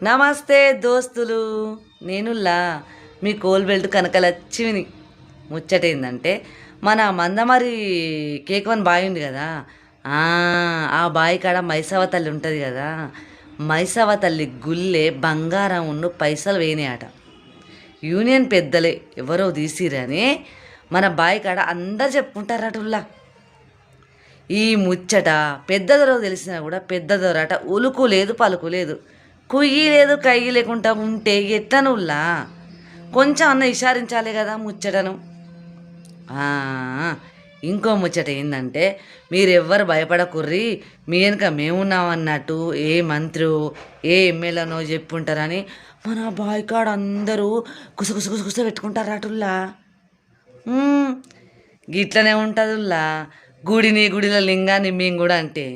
నమస్తే దోస్తులు, నేనుల్లా మీ కోల్బెల్ట్ కనకలచ్చివిని. ముచ్చటేందంటే మన మందమరి కేక్ వన్ బావి ఉంది కదా, ఆ బావి కాడ మైసవ తల్లి ఉంటుంది కదా. మైసవ తల్లి గుళ్ళే బంగారం ఉన్న పైసలు వేయనాయట. యూనియన్ పెద్దలే ఎవరో తీసిరని మన బావి కాడ అందరు చెప్పుకుంటారటుల్లా. ఈ ముచ్చట పెద్దదొర తెలిసినా కూడా పెద్దదొరట ఉలుకు లేదు పలుకు లేదు, కుయ్యి లేదు కయ్యి లేకుండా ఉంటే ఎట్లనుల్లా. కొంచెం అన్న విచారించాలి కదా ముచ్చటను. ఇంకో ముచ్చట ఏంటంటే, మీరెవ్వరు భయపడకుర్రి, మీ వెనుక మేమున్నామన్నట్టు ఏ మంత్రి ఏ ఎమ్మెల్యేనో చెప్పుంటారని మన బాయికాడ అందరూ కుస పెట్టుకుంటారు అటుల్లా. గిట్లనే ఉంటుందిల్లా. గుడిలో లింగాన్ని మేము కూడా అంటే